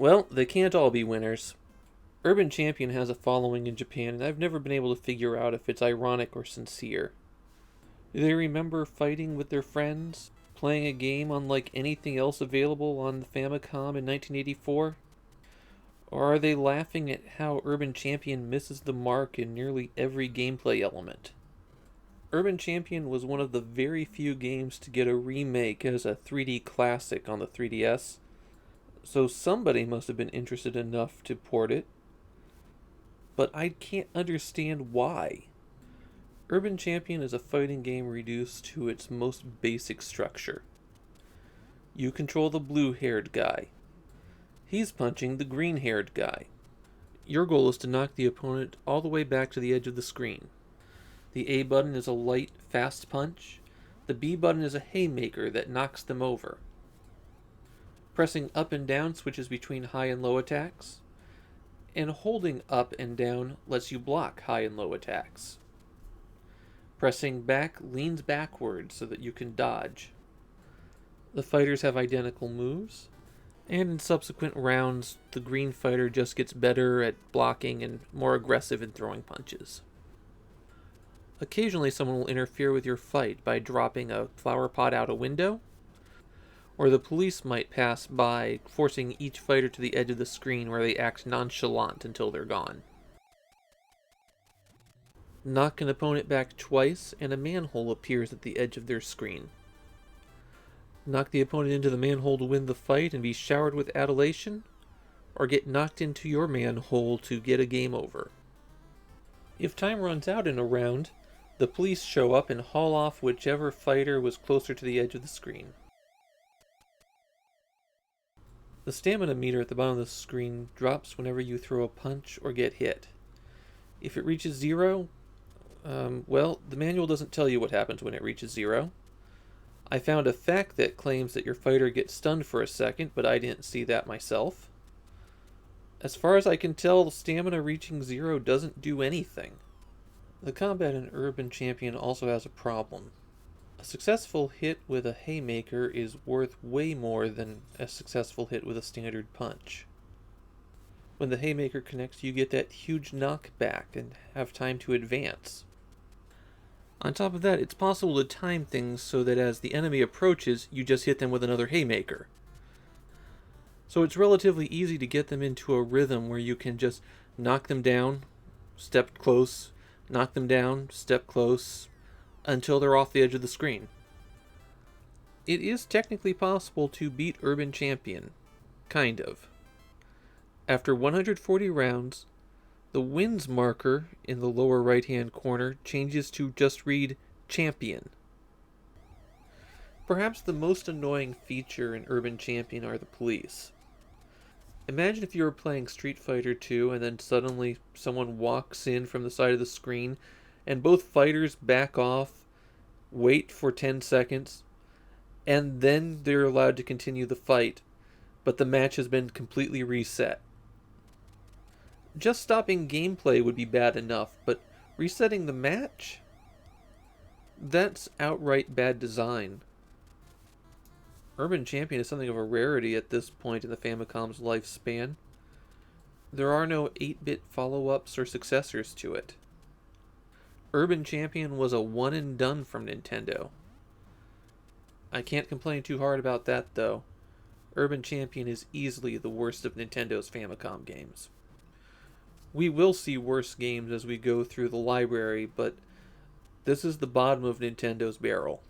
Well, they can't all be winners. Urban Champion has a following in Japan, and I've never been able to figure out if it's ironic or sincere. Do they remember fighting with their friends, playing a game unlike anything else available on the Famicom in 1984? Or are they laughing at how Urban Champion misses the mark in nearly every gameplay element? Urban Champion was one of the very few games to get a remake as a 3D classic on the 3DS, so somebody must have been interested enough to port it. But I can't understand why. Urban Champion is a fighting game reduced to its most basic structure. You control the blue-haired guy. He's punching the green-haired guy. Your goal is to knock the opponent all the way back to the edge of the screen. The A button is a light, fast punch. The B button is a haymaker that knocks them over. Pressing up and down switches between high and low attacks, and holding up and down lets you block high and low attacks. Pressing back leans backwards so that you can dodge. The fighters have identical moves, and in subsequent rounds, the green fighter just gets better at blocking and more aggressive in throwing punches. Occasionally someone will interfere with your fight by dropping a flower pot out a window, or the police might pass by, forcing each fighter to the edge of the screen where they act nonchalant until they're gone. Knock an opponent back twice, and a manhole appears at the edge of their screen. Knock the opponent into the manhole to win the fight and be showered with adulation, or get knocked into your manhole to get a game over. If time runs out in a round, the police show up and haul off whichever fighter was closer to the edge of the screen. The stamina meter at the bottom of the screen drops whenever you throw a punch or get hit. If it reaches 0, well, the manual doesn't tell you what happens when it reaches 0. I found a fact that claims that your fighter gets stunned for a second, but I didn't see that myself. As far as I can tell, the stamina reaching 0 doesn't do anything. The combat in Urban Champion also has a problem. A successful hit with a haymaker is worth way more than a successful hit with a standard punch. When the haymaker connects, you get that huge knockback and have time to advance. On top of that, it's possible to time things so that as the enemy approaches, you just hit them with another haymaker. So it's relatively easy to get them into a rhythm where you can just knock them down, step close, knock them down, step close, until they're off the edge of the screen. It is technically possible to beat Urban Champion. Kind of. After 140 rounds, the wins marker in the lower right-hand corner changes to just read Champion. Perhaps the most annoying feature in Urban Champion are the police. Imagine if you were playing Street Fighter 2 and then suddenly someone walks in from the side of the screen and both fighters back off, wait for 10 seconds, and then they're allowed to continue the fight, but the match has been completely reset. Just stopping gameplay would be bad enough, but resetting the match? That's outright bad design. Urban Champion is something of a rarity at this point in the Famicom's lifespan. There are no 8-bit follow-ups or successors to it. Urban Champion was a one and done from Nintendo. I can't complain too hard about that, though. Urban Champion is easily the worst of Nintendo's Famicom games. We will see worse games as we go through the library, but this is the bottom of Nintendo's barrel.